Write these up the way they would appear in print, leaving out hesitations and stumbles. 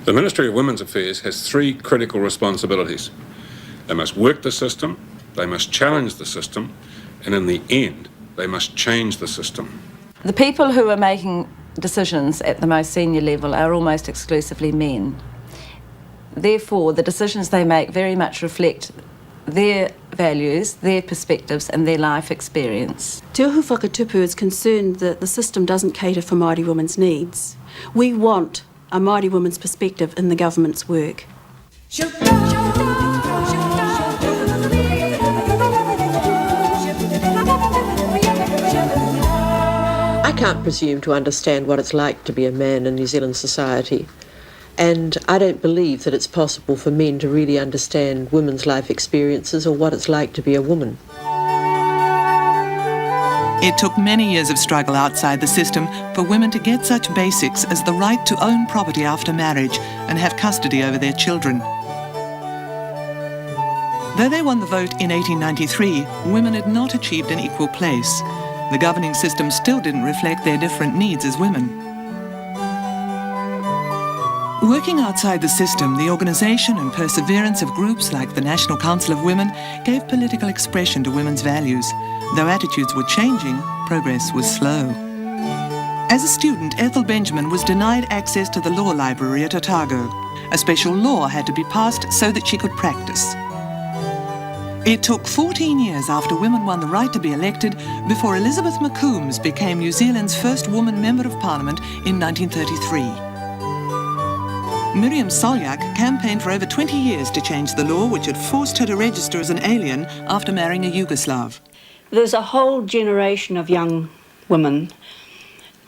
The Ministry of Women's Affairs has three critical responsibilities. They must work the system, they must challenge the system, and in the end, they must change the system. The people who are making decisions at the most senior level are almost exclusively men. Therefore, the decisions they make very much reflect their values, their perspectives and their life experience. Te Ohu Whakatupu is concerned that the system doesn't cater for Māori women's needs. We want a Māori woman's perspective in the government's work. I can't presume to understand what it's like to be a man in New Zealand society, and I don't believe that it's possible for men to really understand women's life experiences or what it's like to be a woman. It took many years of struggle outside the system for women to get such basics as the right to own property after marriage and have custody over their children. Though they won the vote in 1893, women had not achieved an equal place. The governing system still didn't reflect their different needs as women. Working outside the system, the organisation and perseverance of groups like the National Council of Women gave political expression to women's values. Though attitudes were changing, progress was slow. As a student, Ethel Benjamin was denied access to the law library at Otago. A special law had to be passed so that she could practice. It took 14 years after women won the right to be elected before Elizabeth McCombs became New Zealand's first woman Member of Parliament in 1933. Miriam Solyak campaigned for over 20 years to change the law which had forced her to register as an alien after marrying a Yugoslav. There's a whole generation of young women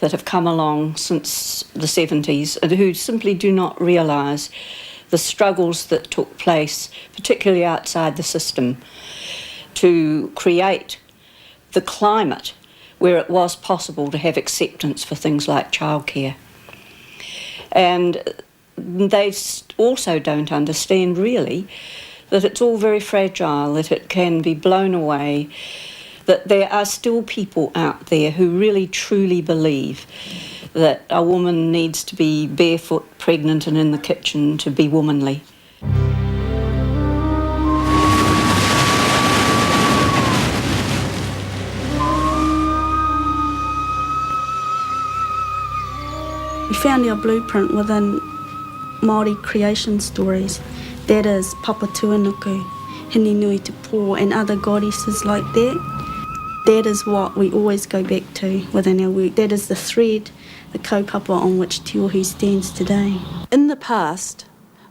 that have come along since the 70s who simply do not realise the struggles that took place, particularly outside the system, to create the climate where it was possible to have acceptance for things like childcare. And they also don't understand really that it's all very fragile, that it can be blown away, that there are still people out there who really truly believe that a woman needs to be barefoot, pregnant and in the kitchen to be womanly. We found our blueprint within Māori creation stories. That is Papa Tuanuku, Hini Nui Te Pō and other goddesses like that. That is what we always go back to within our work. That is the thread, the kaupapa on which Te Ohu stands today. In the past,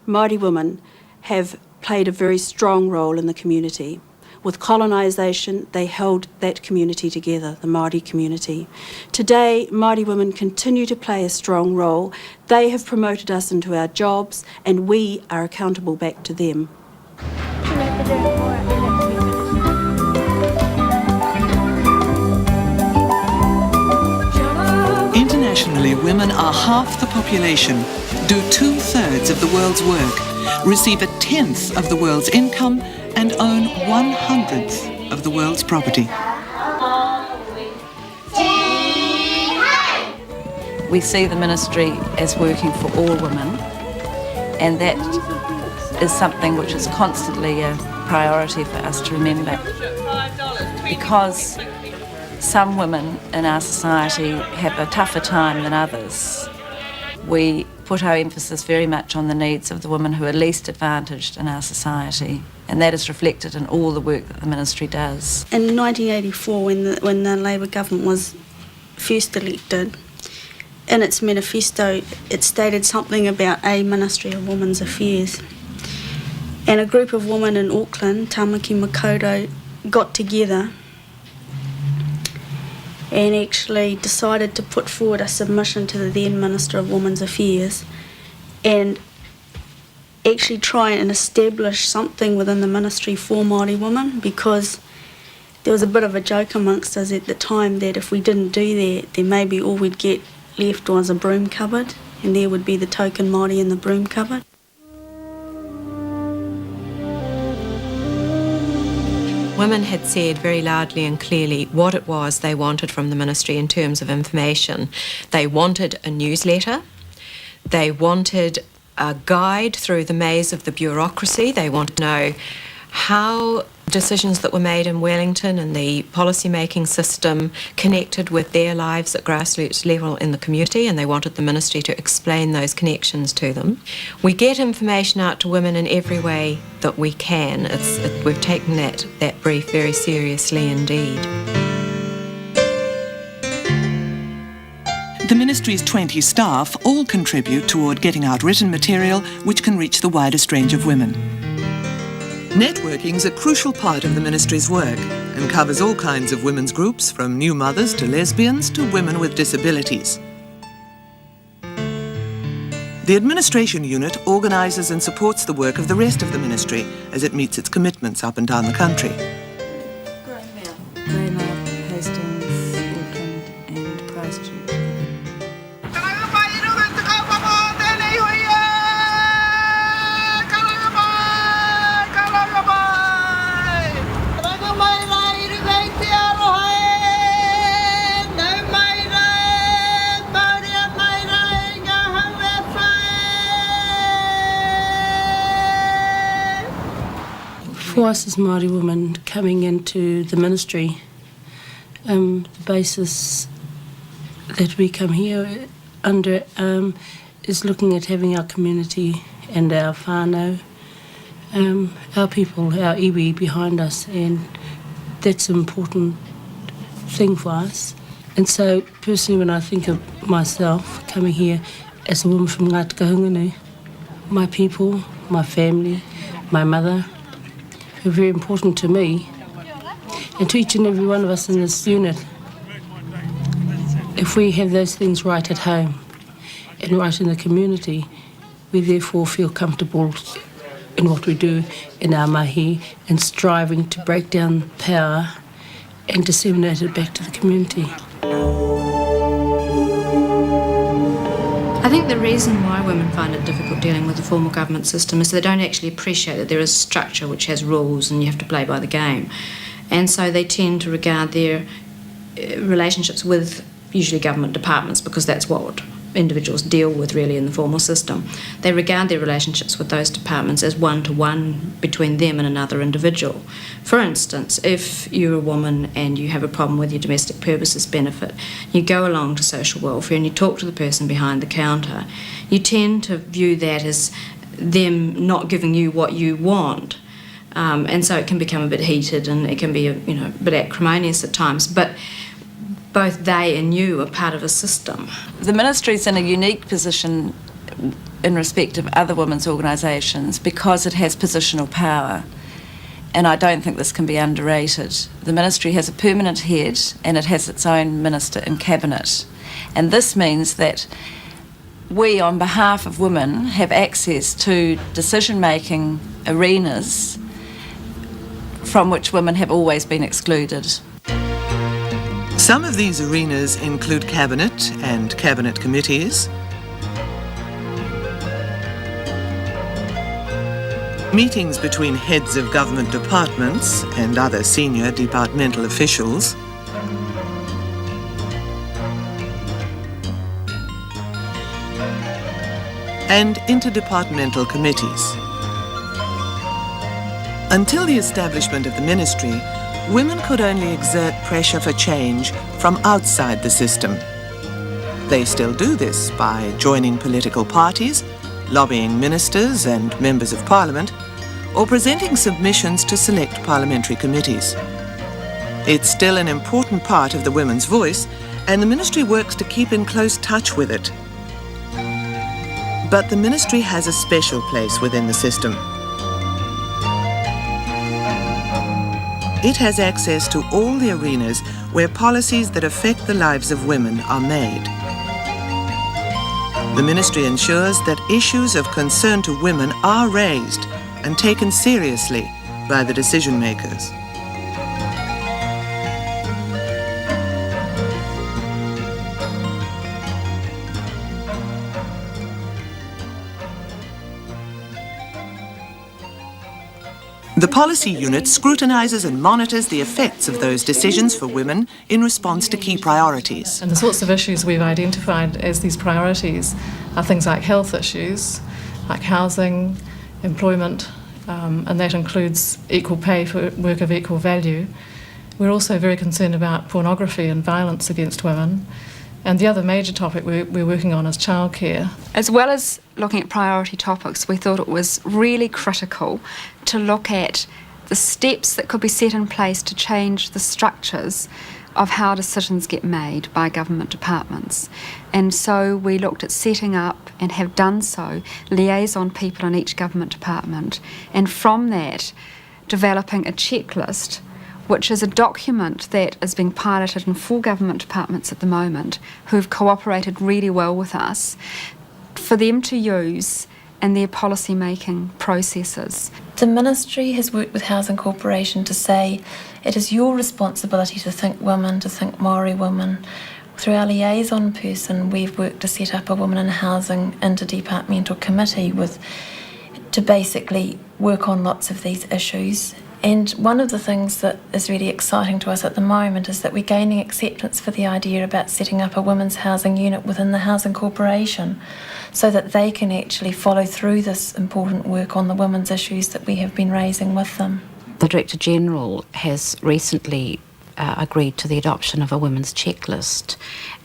Māori women have played a very strong role in the community. With colonisation, they held that community together, the Māori community. Today, Māori women continue to play a strong role. They have promoted us into our jobs, and we are accountable back to them. Internationally, women are half the population, do 2/3 of the world's work, receive 1/10 of the world's income, and own 1/100th of the world's property. We see the ministry as working for all women, and that is something which is constantly a priority for us to remember. Because some women in our society have a tougher time than others, we put our emphasis very much on the needs of the women who are least advantaged in our society, and that is reflected in all the work that the ministry does. In 1984, when the Labour government was first elected, in its manifesto it stated something about a Ministry of Women's Affairs. And a group of women in Auckland, Tamaki Makaurau, got together and actually decided to put forward a submission to the then Minister of Women's Affairs and actually try and establish something within the ministry for Māori women, because there was a bit of a joke amongst us at the time that if we didn't do that, then maybe all we'd get left was a broom cupboard. and there would be the token Māori in the broom cupboard. Women had said very loudly and clearly what it was they wanted from the ministry in terms of information. They wanted a newsletter. They wanted a guide through the maze of the bureaucracy. They wanted to know how decisions that were made in Wellington and the policy-making system connected with their lives at grassroots level in the community, and they wanted the ministry to explain those connections to them. We get information out to women in every way that we can. We've taken that brief very seriously indeed. The Ministry's 20 staff all contribute toward getting out written material which can reach the widest range of women. Networking is a crucial part of the Ministry's work and covers all kinds of women's groups, from new mothers to lesbians to women with disabilities. The Administration Unit organises and supports the work of the rest of the Ministry as it meets its commitments up and down the country. Greymouth, Hastings, Auckland and Christchurch. For us as Māori women coming into the ministry, the basis that we come here under is looking at having our community and our whānau, our people, our iwi behind us, and that's an important thing for us. And so personally, when I think of myself coming here as a woman from Ngāti Kahungunu, my people, my family, my mother, are very important to me and to each and every one of us in this unit. If we have those things right at home and right in the community, we therefore feel comfortable in what we do in our mahi and striving to break down power and disseminate it back to the community. I think the reason why women find it difficult dealing with the formal government system is they don't actually appreciate that there is structure which has rules and you have to play by the game. And so they tend to regard their relationships with usually government departments, because that's what individuals deal with really in the formal system. They regard their relationships with those departments as one-to-one between them and another individual. For instance, if you're a woman and you have a problem with your domestic purposes benefit, you go along to social welfare and you talk to the person behind the counter, you tend to view that as them not giving you what you want. And so it can become a bit heated and it can be a bit acrimonious at times. But both they and you are part of a system. The ministry's in a unique position in respect of other women's organisations because it has positional power, and I don't think this can be underrated. The ministry has a permanent head and it has its own minister in cabinet, and this means that we, on behalf of women, have access to decision-making arenas from which women have always been excluded. Some of these arenas include cabinet and cabinet committees, meetings between heads of government departments and other senior departmental officials, and interdepartmental committees. Until the establishment of the ministry, women could only exert pressure for change from outside the system. They still do this by joining political parties, lobbying ministers and members of parliament, or presenting submissions to select parliamentary committees. It's still an important part of the women's voice, and the ministry works to keep in close touch with it. But the ministry has a special place within the system. It has access to all the arenas where policies that affect the lives of women are made. The ministry ensures that issues of concern to women are raised and taken seriously by the decision makers. The policy unit scrutinises and monitors the effects of those decisions for women in response to key priorities. And the sorts of issues we've identified as these priorities are things like health issues, like housing, employment, and that includes equal pay for work of equal value. We're also very concerned about pornography and violence against women. And the other major topic we're working on is childcare. As well as looking at priority topics, we thought it was really critical to look at the steps that could be set in place to change the structures of how decisions get made by government departments. And so we looked at setting up, and have done so, liaison people in each government department, and from that developing a checklist, which is a document that is being piloted in 4 government departments at the moment who have cooperated really well with us, for them to use in their policy making processes. The Ministry has worked with Housing Corporation to say it is your responsibility to think women, to think Māori women. Through our liaison person, we've worked to set up a Women in Housing interdepartmental committee to basically work on lots of these issues. And one of the things that is really exciting to us at the moment is that we're gaining acceptance for the idea about setting up a women's housing unit within the Housing Corporation, so that they can actually follow through this important work on the women's issues that we have been raising with them. The Director General has recently agreed to the adoption of a women's checklist,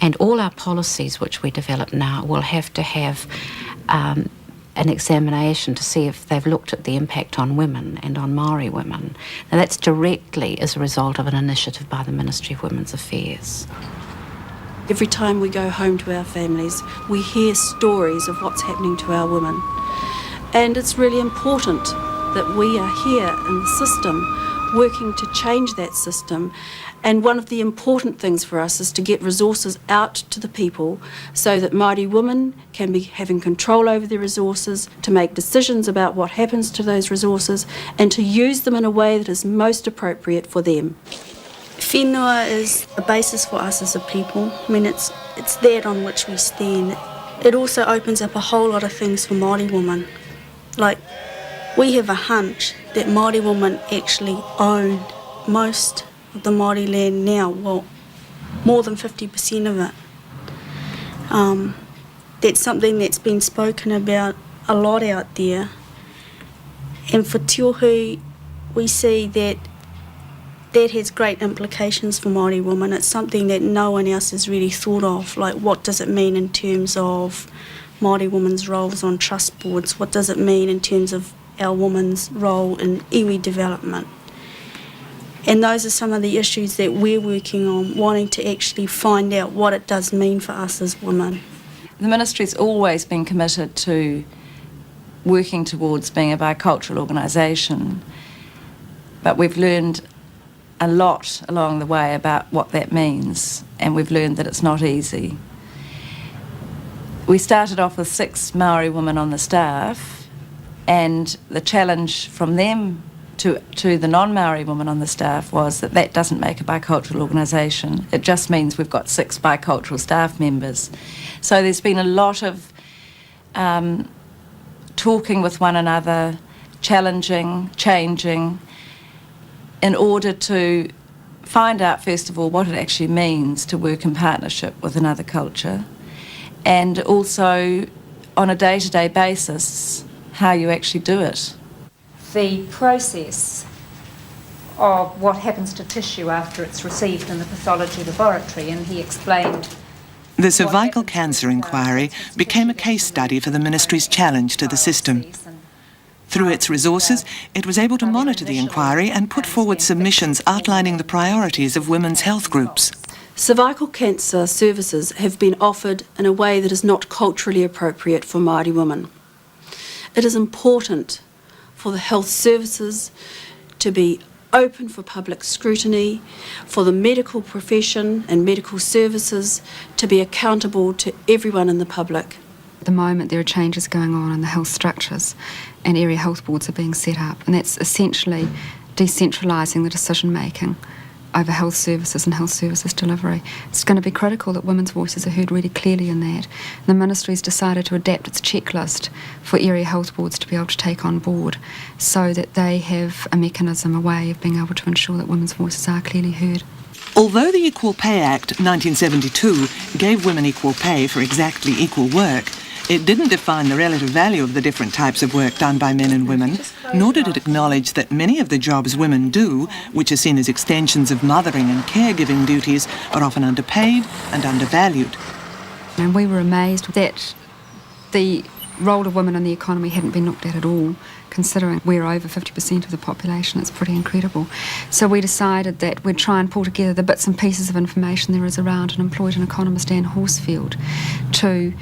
and all our policies which we develop now will have to have an examination to see if they've looked at the impact on women and on Māori women. Now that's directly as a result of an initiative by the Ministry of Women's Affairs. Every time we go home to our families, we hear stories of what's happening to our women. And it's really important that we are here in the system working to change that system. And one of the important things for us is to get resources out to the people so that Māori women can be having control over their resources, to make decisions about what happens to those resources, and to use them in a way that is most appropriate for them. Whenua is the basis for us as a people. I mean, it's that on which we stand. It also opens up a whole lot of things for Māori women. Like, we have a hunch that Māori women actually own most of the Māori land now, well, more than 50% of it. That's something that's been spoken about a lot out there. And for Tiohu, we see that has great implications for Māori women. It's something that no one else has really thought of, like what does it mean in terms of Māori women's roles on trust boards? What does it mean in terms of our women's role in iwi development? And those are some of the issues that we're working on, wanting to actually find out what it does mean for us as women. The Ministry's always been committed to working towards being a bicultural organisation, but we've learned a lot along the way about what that means, and we've learned that it's not easy. We started off with 6 Māori women on the staff, and the challenge from them to the non-Māori women on the staff was that doesn't make a bicultural organisation. It just means we've got 6 bicultural staff members. So there's been a lot of talking with one another, challenging, changing, in order to find out, first of all, what it actually means to work in partnership with another culture, and also on a day-to-day basis, how you actually do it. The process of what happens to tissue after it's received in the pathology laboratory, and he explained. The cervical cancer inquiry became a case study for the Ministry's challenge to the system. Through its resources, it was able to monitor the inquiry and put forward submissions outlining the priorities of women's health groups. Cervical cancer services have been offered in a way that is not culturally appropriate for Māori women. It is important for the health services to be open for public scrutiny, for the medical profession and medical services to be accountable to everyone in the public. At the moment there are changes going on in the health structures, and area health boards are being set up, and that's essentially decentralising the decision making over health services and health services delivery. It's going to be critical that women's voices are heard really clearly in that. The Ministry's decided to adapt its checklist for area health boards to be able to take on board so that they have a mechanism, a way of being able to ensure that women's voices are clearly heard. Although the Equal Pay Act 1972 gave women equal pay for exactly equal work, it didn't define the relative value of the different types of work done by men and women, nor did it acknowledge that many of the jobs women do, which are seen as extensions of mothering and caregiving duties, are often underpaid and undervalued. And we were amazed that the role of women in the economy hadn't been looked at all, considering we're over 50% of the population. It's pretty incredible. So we decided that we'd try and pull together the bits and pieces of information there is around and employed an economist, Anne Horsfield, to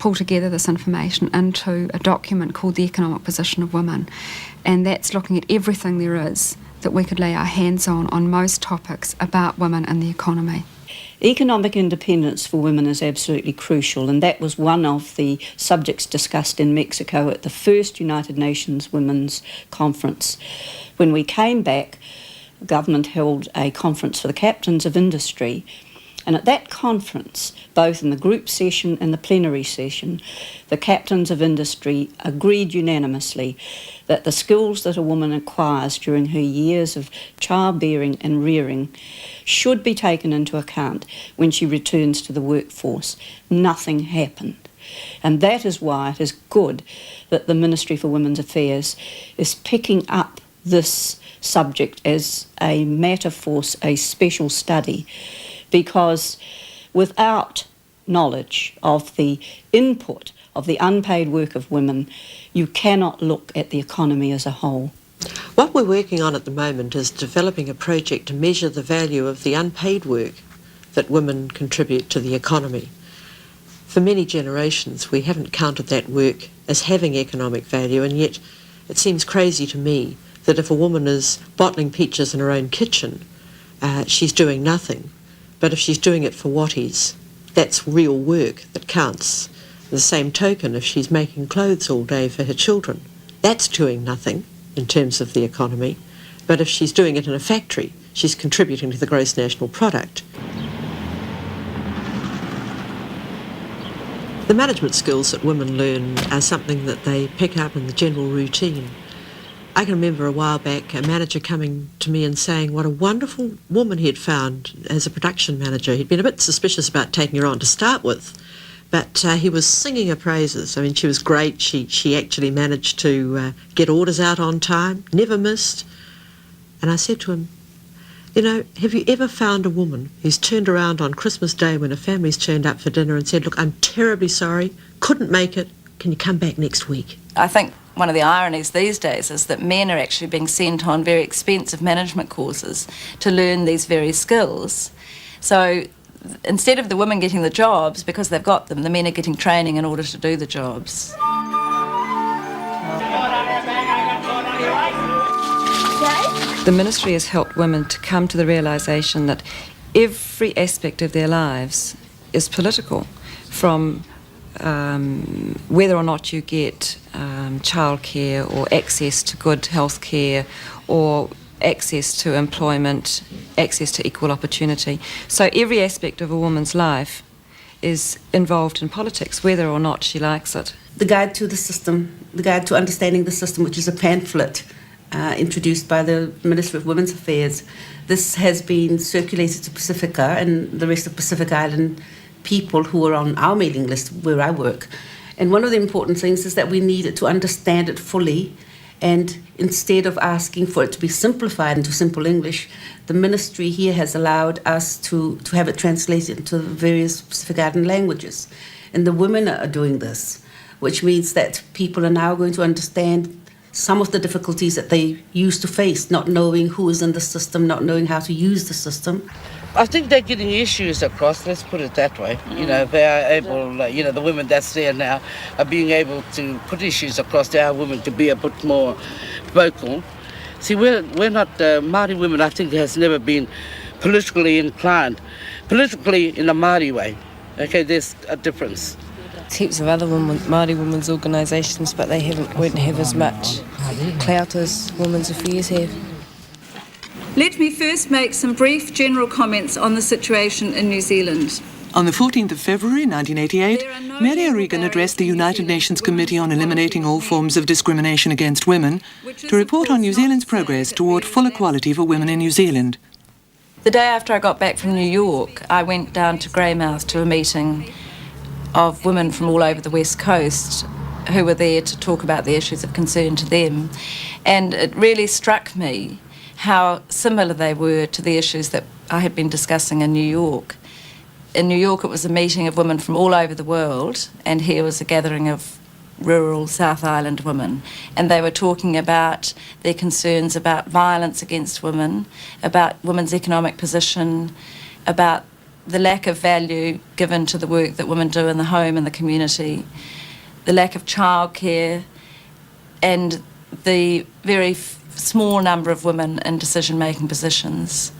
pull together this information into a document called The Economic Position of Women. And that's looking at everything there is that we could lay our hands on most topics about women and the economy. Economic independence for women is absolutely crucial, and that was one of the subjects discussed in Mexico at the first United Nations Women's Conference. When we came back, the government held a conference for the captains of industry, and at that conference, both in the group session and the plenary session, the captains of industry agreed unanimously that the skills that a woman acquires during her years of childbearing and rearing should be taken into account when she returns to the workforce. Nothing happened. And that is why it is good that the Ministry for Women's Affairs is picking up this subject as a matter for a special study, because without knowledge of the input of the unpaid work of women, you cannot look at the economy as a whole. What we're working on at the moment is developing a project to measure the value of the unpaid work that women contribute to the economy. For many generations, we haven't counted that work as having economic value, and yet it seems crazy to me that if a woman is bottling peaches in her own kitchen, she's doing nothing. But if she's doing it for what is, that's real work that counts. The same token, if she's making clothes all day for her children, that's doing nothing in terms of the economy. But if she's doing it in a factory, she's contributing to the gross national product. The management skills that women learn are something that they pick up in the general routine. I can remember a while back a manager coming to me and saying what a wonderful woman he had found as a production manager. He'd been a bit suspicious about taking her on to start with, but he was singing her praises. I mean, she was great. She actually managed to get orders out on time, never missed. And I said to him, you know, have you ever found a woman who's turned around on Christmas Day when her family's turned up for dinner and said, look, I'm terribly sorry, couldn't make it, can you come back next week? I think one of the ironies these days is that men are actually being sent on very expensive management courses to learn these very skills. So instead of the women getting the jobs because they've got them, the men are getting training in order to do the jobs. The ministry has helped women to come to the realisation that every aspect of their lives is political, from whether or not you get childcare or access to good health care or access to employment, access to equal opportunity. So every aspect of a woman's life is involved in politics, whether or not she likes it. The Guide to the System, the Guide to Understanding the System, which is a pamphlet introduced by the Ministry of Women's Affairs. This has been circulated to Pacifica and the rest of Pacific Island people who are on our mailing list where I work. And one of the important things is that we needed to understand it fully, and instead of asking for it to be simplified into simple English, the ministry here has allowed us to have it translated into various Pacific Island languages. And the women are doing this, which means that people are now going to understand some of the difficulties that they used to face, not knowing who is in the system, not knowing how to use the system. I think they're getting issues across, let's put it that way. You know, they are able, the women that's there now are being able to put issues across to our women to be a bit more vocal. See, we're not, Māori women, I think, has never been politically inclined. Politically in a Māori way, okay, there's a difference. Heaps of other Māori women's organisations, but they won't have as much clout as Women's Affairs have. Let me first make some brief general comments on the situation in New Zealand. On the 14th of February 1988, Mary O'Regan addressed the United Nations Committee on Eliminating All Forms of Discrimination Against Women to report on New Zealand's progress toward full equality for women in New Zealand. The day after I got back from New York, I went down to Greymouth to a meeting of women from all over the West Coast who were there to talk about the issues of concern to them. And it really struck me how similar they were to the issues that I had been discussing in New York. In New York, it was a meeting of women from all over the world, and here was a gathering of rural South Island women. And they were talking about their concerns about violence against women, about women's economic position, about the lack of value given to the work that women do in the home and the community, the lack of childcare, and the very small number of women in decision-making positions.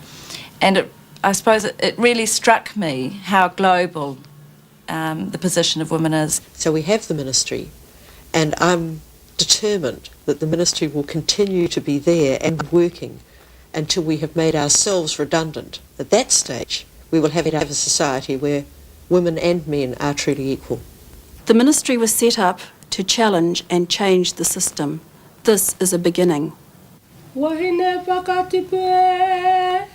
And I suppose it really struck me how global the position of women is. So we have the ministry, and I'm determined that the ministry will continue to be there and working until we have made ourselves redundant. At that stage, we will have a society where women and men are truly equal. The ministry was set up to challenge and change the system. This is a beginning. Wahine pakatipe